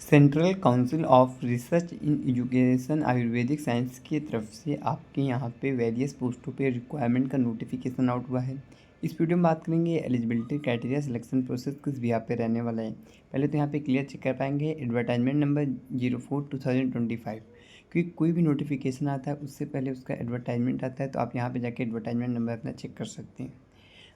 Central council of research in education Ayurvedic science की तरफ से आपके यहाँ पे वेरियस पोस्टों पे रिक्वायरमेंट का नोटिफिकेशन आउट हुआ है। इस वीडियो में बात करेंगे एलिजिबिलिटी क्राइटेरिया सिलेक्शन प्रोसेस किस भी यहाँ पे रहने वाला है। पहले तो यहाँ पे क्लियर चेक कर पाएंगे एडवर्टाइजमेंट नंबर 04/2025, क्योंकि कोई भी नोटिफिकेशन आता है उससे पहले उसका एडवर्टाइजमेंट आता है, तो आप यहाँ पर जाके एडवर्टाइजमेंट नंबर अपना चेक कर सकते हैं।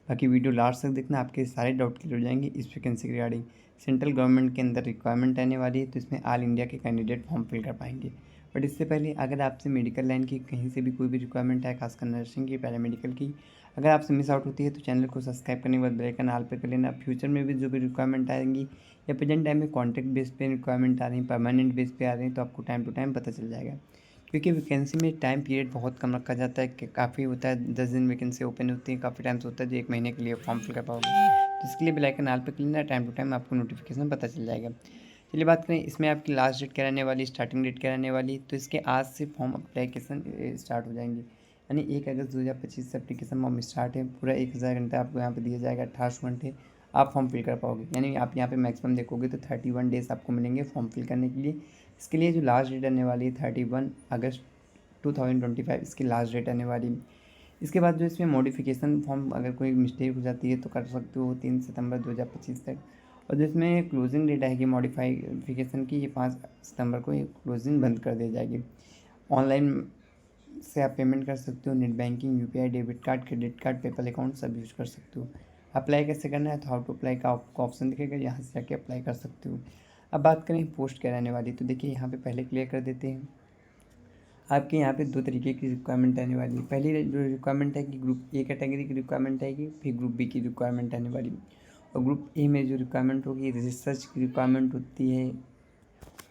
बाकी वीडियो लास्ट तक देखना, आपके सारे डाउट क्लियर हो जाएंगे इस वैकेंसी के रिगार्डिंग। सेंट्रल गवर्नमेंट के अंदर रिक्वायरमेंट आने वाली है, तो इसमें ऑल इंडिया के कैंडिडेट फॉर्म फिल कर पाएंगे। बट इससे पहले अगर आपसे मेडिकल लाइन की कहीं से भी कोई भी रिक्वायरमेंट है, खासकर नर्सिंग की, पैरामेडिकल की, अगर आपसे मिस आउट होती है तो चैनल को सब्सक्राइब करने के बाद बेल आइकन ऑल पे कर लेना। फ्यूचर में भी जो भी रिक्वायरमेंट आएंगी या प्रेजेंट टाइम में कॉन्ट्रैक्ट बेस पे रिक्वायरमेंट आ रही है, परमानेंट बेस पे आ रही है, तो आपको टाइम टू टाइम पता चल जाएगा। क्योंकि वैकेंसी में टाइम पीरियड बहुत कम रखा जाता है कि काफ़ी होता है 10 दिन वैकेंसी ओपन होती है, काफ़ी टाइम से होता है जो 1 महीने के लिए फॉर्म फिल कर पाओगे। तो इसके लिए बेल आइकन ऑल पे क्लिक करना, टाइम टू टाइम आपको नोटिफिकेशन पता चल जाएगा। चलिए बात करें इसमें आपकी लास्ट डेट क्या रहने वाली, स्टार्टिंग डेट क्या रहने वाली। तो इसके आज से फॉर्म अप्लीकेशन स्टार्ट हो जाएंगे, यानी 1 अगस्त 2025 से एप्लीकेशन फॉर्म स्टार्ट है। पूरा 1000 घंटा आपको यहाँ पे दिया जाएगा, 1800 घंटे आप फॉर्म फिल कर पाओगे। यानी आप यहाँ पे मैक्सिमम देखोगे तो 31 डेज आपको मिलेंगे फॉर्म फिल करने के लिए। इसके लिए जो लास्ट डेट रहने वाली है 31 अगस्त 2025 इसकी लास्ट डेट आने वाली। इसके बाद जो इसमें मॉडिफिकेशन फॉर्म अगर कोई मिस्टेक हो जाती है तो कर सकते हो 3 सितंबर 2025 तक। और जो इसमें क्लोजिंग डेट आएगी मॉडिफिकेशन की, ये 5 सितंबर को ये क्लोजिंग बंद कर दी जाएगी। ऑनलाइन से आप पेमेंट कर सकते हो, net banking, UPI, debit card, credit card, PayPal account सब यूज़ कर सकते हो। अप्लाई कैसे करना है तो हाउ टू अप्लाई का आपको ऑप्शन दिखेगा, यहाँ से जाके अप्लाई कर सकते हो। अब बात करें पोस्ट क्या रहने वाली, तो देखिए यहाँ पे पहले क्लियर कर देते हैं। आपके यहाँ पे 2 तरीके की रिक्वायरमेंट आने वाली है। पहली जो रिक्वायरमेंट है कि ग्रुप ए कैटेगरी की रिक्वायरमेंट आएगी, फिर ग्रुप बी की रिक्वायरमेंट आने वाली। और ग्रुप ए में जो रिक्वायरमेंट होगी रिसर्च की रिक्वायरमेंट होती है,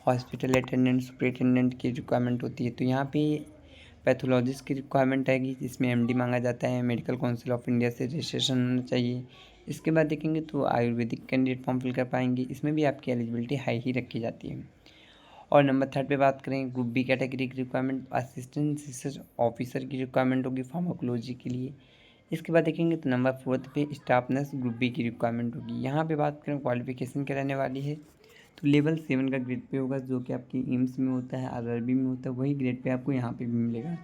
हॉस्पिटल अटेंडेंट, सुपरिटेंडेंट की रिक्वायरमेंट होती है। तो यहाँ पे पैथोलॉजिस्ट की रिक्वायरमेंट आएगी, जिसमें एमडी मांगा जाता है, मेडिकल काउंसिल ऑफ इंडिया से रजिस्ट्रेशन होना चाहिए। इसके बाद देखेंगे तो आयुर्वेदिक कैंडिडेट फॉर्म फिल कर पाएंगे, इसमें भी आपकी एलिजिबिलिटी हाई ही रखी जाती है। और नंबर 3 पे बात करें ग्रुप बी कैटेगरी की रिक्वायरमेंट, असिस्टेंट रिसर्च ऑफिसर की रिक्वायरमेंट होगी फार्माकोलॉजी के लिए। इसके बाद देखेंगे तो नंबर 4 पे स्टाफ नर्स ग्रुप बी की रिक्वायरमेंट होगी। यहाँ पे बात करें क्वालिफिकेशन क्या रहने वाली है, तो लेवल 7 का ग्रेड पे होगा, जो कि आपकी एम्स में होता है, आरआरबी में होता है, वही ग्रेड पे आपको यहाँ पे भी मिलेगा।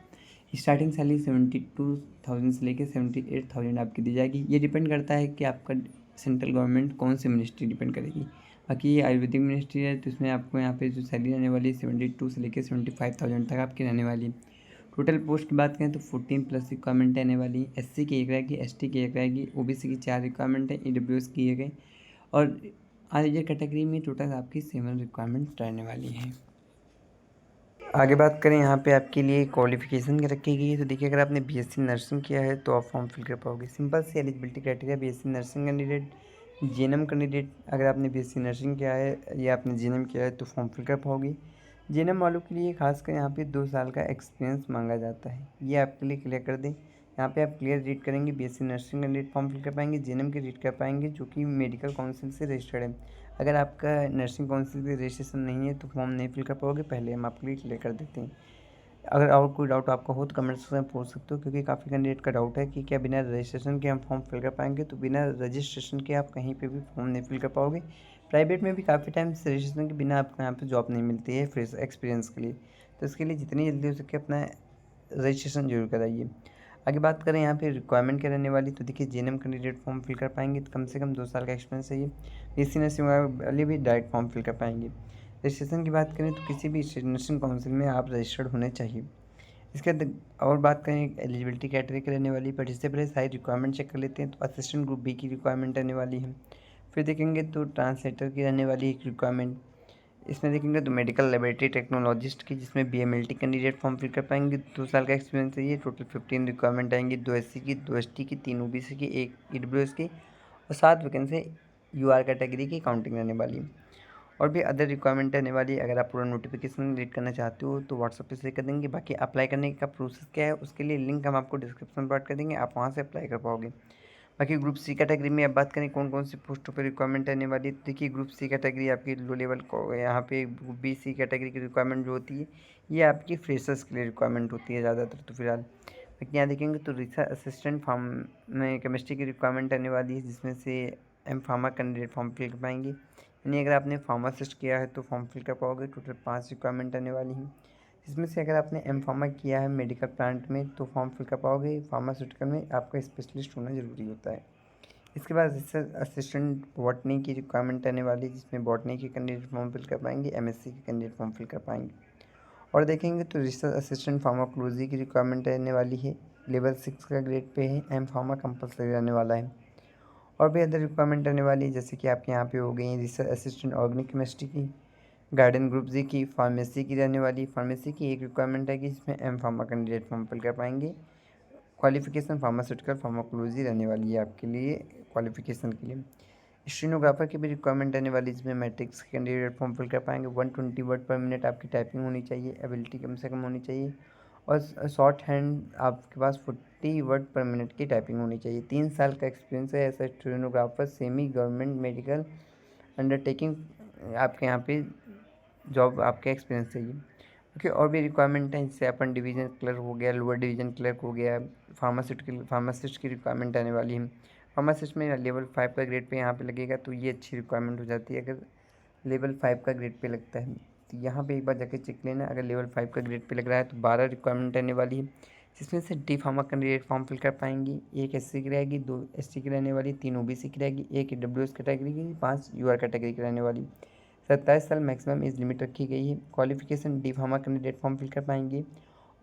स्टार्टिंग सैलरी 72,000 से लेकर 78,000 आपकी दी जाएगी। ये डिपेंड करता है कि आपका सेंट्रल गवर्नमेंट कौन सी मिनिस्ट्री डिपेंड करेगी। बाकी ये आयुर्वेदिक मिनिस्ट्री है, तो इसमें आपको यहाँ पे जो सैलरी रहने वाली है 72 से लेकर 75,000 तक आपकी रहने वाली है। टोटल पोस्ट की बात करें तो 14 प्लस रिक्वायरमेंट रहने वाली है। एससी की 1 रहेगी, एसटी की 1 रहेगी, ओबीसी की 4 रिक्वायरमेंट है, ईडब्ल्यूएस की 1 है। और अनरिजर्व कैटेगरी में टोटल आपकी 7 रिक्वायरमेंट रहने वाली है। आगे बात करें यहाँ पे आपके लिए क्वालिफिकेशन क्या रखी गई है, तो देखिए अगर आपने बीएससी नर्सिंग किया है तो आप फॉर्म फिल कर पाओगे। सिंपल सी eligibility criteria, BSc nursing candidate, GNM candidate. अगर आपने बीएससी नर्सिंग किया है या आपने जीएनएम किया है तो फॉर्म फिल कर पाओगे। जीएनएम वालों के लिए खासकर यहाँ पे 2 साल का एक्सपीरियंस मांगा जाता है, ये आपके लिए क्लियर कर दें। यहाँ पे आप क्लियर रीड करेंगे, BSc nursing candidate form fill कर पाएंगे, जीएनएम के रीड कर पाएंगे जो कि मेडिकल काउंसिल से रजिस्टर्ड है। अगर आपका नर्सिंग काउंसिल से रजिस्ट्रेशन नहीं है तो फॉर्म नहीं फिल कर पाओगे, पहले हम आपके लिए क्लियर कर देते हैं। अगर और कोई डाउट आपका हो तो कमेंट सेक्शन में पूछ सकते हो, क्योंकि काफ़ी कैंडिडेट का डाउट है कि क्या बिना रजिस्ट्रेशन के हम फॉर्म फिल कर पाएंगे, तो बिना रजिस्ट्रेशन के आप कहीं पे भी फॉर्म नहीं फिल कर पाओगे। प्राइवेट में भी काफ़ी टाइम से रजिस्ट्रेशन के बिना आपको यहाँ पे जॉब नहीं मिलती है फ्रेश एक्सपीरियंस के लिए, तो इसके लिए जितनी जल्दी हो सके अपना रजिस्ट्रेशन जरूर कराइए। आगे बात करें यहाँ पे रिक्वायरमेंट क्या रहने वाली, तो देखिए जीएनएम कैंडिडेट फॉर्म फिल कर पाएंगे तो कम से कम 2 साल का एक्सपीरियंस चाहिए। बीएससी नर्सिंग वाले भी डायरेक्ट फॉर्म फिल कर पाएंगे। रजिस्ट्रेशन की बात करें तो किसी भी नर्सिंग काउंसिल में आप रजिस्टर्ड होने चाहिए। इसके बाद और बात करें एलिजिबिलिटी कैटेगरी की रहने वाली, बट इससे पहले सारी रिक्वायरमेंट चेक कर लेते हैं। तो असिस्टेंट ग्रुप बी की रिक्वायरमेंट रहने वाली है। फिर देखेंगे तो ट्रांसलेटर की रहने वाली एक रिक्वायरमेंट। इसमें देखेंगे तो मेडिकल लेबोरेटरी टेक्नोलॉजिस्ट की, जिसमें बीएमएलटी कैंडिडेट फॉर्म फिल कर पाएंगे, 2 साल का एक्सपीरियंस चाहिए। टोटल 15 रिक्वायरमेंट आएंगी, 2 एससी की, 2 एसटी की, 3 ओबीसी की, 1 ईडब्ल्यूएस की, और 7 वैकेंसी यूआर कैटेगरी की काउंटिंग रहने वाली है। और भी अदर रिक्वायरमेंट रहने वाली है। अगर आप पूरा नोटिफिकेशन रीड करना चाहते हो तो व्हाट्सएप पे शेयर कर देंगे। बाकी अप्लाई करने का प्रोसेस क्या है उसके लिए लिंक हम आपको डिस्क्रिप्शन में प्रोवाइड कर देंगे, आप वहाँ से अप्लाई कर पाओगे। बाकी ग्रुप सी कैटेगरी में अब बात करें कौन कौन सी पोस्टों पर रिक्वायरमेंट रहने वाली है, तो देखिए ग्रुप सी कैटेगरी आपकी लो लेवल को, यहाँ पे ग्रुप बी सी कैटेगरी की रिक्वायरमेंट जो होती है ये आपकी फ्रेशर्स के लिए रिक्वायरमेंट होती है ज़्यादातर। तो फिलहाल बाकी यहाँ देखेंगे तो रिसर्च असिस्टेंट फार्म में केमिस्ट्री की रिक्वायरमेंट रहने वाली है, जिसमें से M pharma candidate form fill कर पाएंगे। यानी अगर आपने फार्मासिस्ट किया है तो फॉर्म फिल कर पाओगे। टोटल 5 रिक्वायरमेंट आने वाली हैं, जिसमें से अगर आपने एम-फार्मा किया है मेडिकल प्लांट में तो फॉर्म फिल कर पाओगे। फार्मास्यूटिकल में आपका स्पेशलिस्ट होना ज़रूरी होता है। इसके बाद रिसर्च असिस्टेंट बॉटनी की रिक्वायरमेंट आने वाली है, जिसमें बॉटनी के कैंडिडेट फॉर्म फिल कर पाएंगे, एमएससी के कैंडिडेट फॉर्म फिल कर पाएंगे। और देखेंगे तो रिसर्च असिस्टेंट फार्माकोलॉजी की रिक्वायरमेंट आने वाली है, लेवल 6 का ग्रेड पे है, एम-फार्मा कंपलसरी रहने वाला है। और भी अदर रिक्वायरमेंट आने वाली है, जैसे कि आपके यहाँ पे हो गई रिसर्च असिस्टेंट ऑर्गेनिक केमिस्ट्री की, गार्डन ग्रुप जी की, फार्मेसी की रहने वाली। फार्मेसी की एक रिक्वायरमेंट है कि जिसमें एम-फार्मा कैंडिडेट फॉर्म फिल कर पाएंगे। क्वालिफिकेशन फार्मास्यूटिकल फार्माकोलॉजी रहने वाली है आपके लिए क्वालिफिकेशन के लिए। स्टेनोग्राफर की भी रिक्वायरमेंट आने वाली है, जिसमें मैट्रिक्स कैंडिडेट फॉर्म फिल कर पाएंगे। 120 वर्ड पर मिनट आपकी टाइपिंग होनी चाहिए, एबिलिटी कम से कम होनी चाहिए, और शॉर्ट हैंड आपके पास 40 वर्ड पर मिनट की टाइपिंग होनी चाहिए। 3 साल का एक्सपीरियंस है ऐसा stenographer semi government medical undertaking आपके यहाँ पे जॉब आपका एक्सपीरियंस चाहिए। ओके, और भी रिक्वायरमेंट है, जैसे अपन डिवीज़न क्लर्क हो गया, लोअर डिवीज़न क्लर्क हो गया, फार्मासिस्ट की रिक्वायरमेंट आने वाली है। फार्मासिस्ट में लेवल 5 का ग्रेड पे यहाँ पे लगेगा, तो ये अच्छी रिक्वायरमेंट हो जाती है अगर लेवल 5 का ग्रेड पे लगता है। तो यहाँ पे एक बार जाके चेक लेना, अगर लेवल 5 का ग्रेड पे लग रहा है तो 12 रिक्वायरमेंट आने वाली है, जिसमें से D pharma candidate form fill कर पाएंगी। 1 एससी की रहेगी, 2 एसटी की रहने वाली, 3 ओबीसी की रहेगी, 1 ईडब्ल्यूएस कैटेगरी की, 5 यूआर कैटेगरी की रहने वाली। 27 साल मैक्सिमम एज लिमिट रखी गई है। Qualification D pharma candidate form fill कर पाएंगे,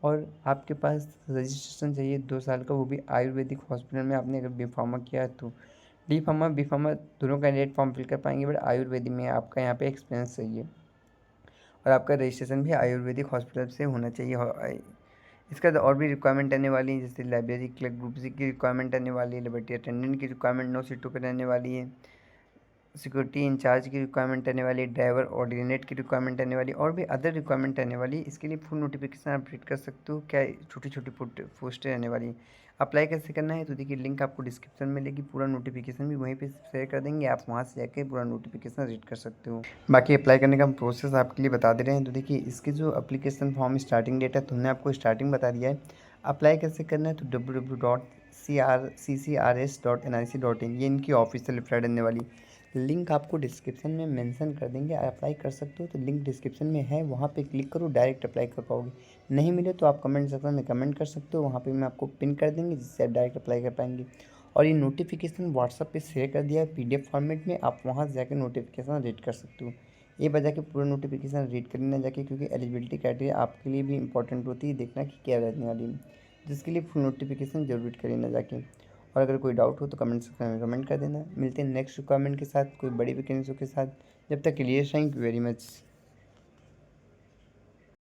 और आपके पास रजिस्ट्रेशन चाहिए 2 साल का, वो भी आयुर्वेदिक हॉस्पिटल में आपने अगर बी फार्मा किया है तो। डी फार्मा बी फार्मा दोनों कैंडिडेट फॉर्म फिल कर पाएंगे, बट आयुर्वेदिक में आपका यहाँ पे एक्सपीरियंस चाहिए, और आपका रजिस्ट्रेशन भी आयुर्वेदिक हॉस्पिटल से होना चाहिए। इसके बाद और भी रिक्वायरमेंट आने वाली है, जैसे लाइब्रेरी क्लर्क ग्रुप सी की रिक्वायरमेंट आने वाली है, लिबर्टी अटेंडेंट की रिक्वायरमेंट 9 सीटों पर रहने वाली है, सिक्योरिटी इंचार्ज की रिक्वायरमेंट आने वाली, ड्राइवर ऑर्डिनेट की रिक्वायरमेंट आने वाली, और भी अदर रिक्वायरमेंट आने वाली। इसके लिए फुल नोटिफिकेशन आप रीड कर सकते हो, क्या छोटी छोटी पोस्टें आने वाली। अप्लाई कैसे करना है तो देखिए लिंक आपको डिस्क्रिप्शन में मिलेगी, पूरा नोटिफिकेशन भी वहीं पे शेयर कर देंगे, आप वहाँ से जाके पूरा नोटिफिकेशन रीड कर सकते हो। बाकी अप्लाई करने का प्रोसेस आपके लिए बता दे रहे हैं। तो देखिए इसके जो अप्लीकेशन फॉर्म स्टार्टिंग डेट है तो हमने आपको स्टार्टिंग बता दिया है। अप्लाई कैसे करना है तो www.crcrs.nic.in ये इनकी ऑफिशियल वेबसाइट रहने वाली। लिंक आपको डिस्क्रिप्शन में मेंशन कर देंगे, अप्लाई कर सकते हो तो लिंक डिस्क्रिप्शन में है, वहाँ पे क्लिक करो, डायरेक्ट अप्लाई कर पाओगे। नहीं मिले तो आप कमेंट सेक्शन में कमेंट कर सकते हो, वहाँ पे मैं आपको पिन कर देंगे, जिससे आप डायरेक्ट अप्लाई कर पाएंगे। और ये नोटिफिकेशन व्हाट्सअप पे शेयर कर दिया है पीडीएफ फॉर्मेट में, आप वहाँ से जाकर नोटिफिकेशन रीड कर सकते हो। ये बजा के पूरा नोटिफिकेशन रीड कर लेना जाके, क्योंकि एलिजिबिलिटी क्राइटेरिया आपके लिए भी इंपॉर्टेंट होती है, देखना कि क्या रहने वाली है, जिसके लिए फुल नोटिफिकेशन जरूर रीड कर लेना जाके। और अगर कोई डाउट हो तो कमेंट सेक्शन में कमेंट कर देना। मिलते हैं नेक्स्ट रिक्वायरमेंट के साथ, कोई बड़ी वैकेंसी के साथ। जब तक के लिए थैंक यू वेरी मच।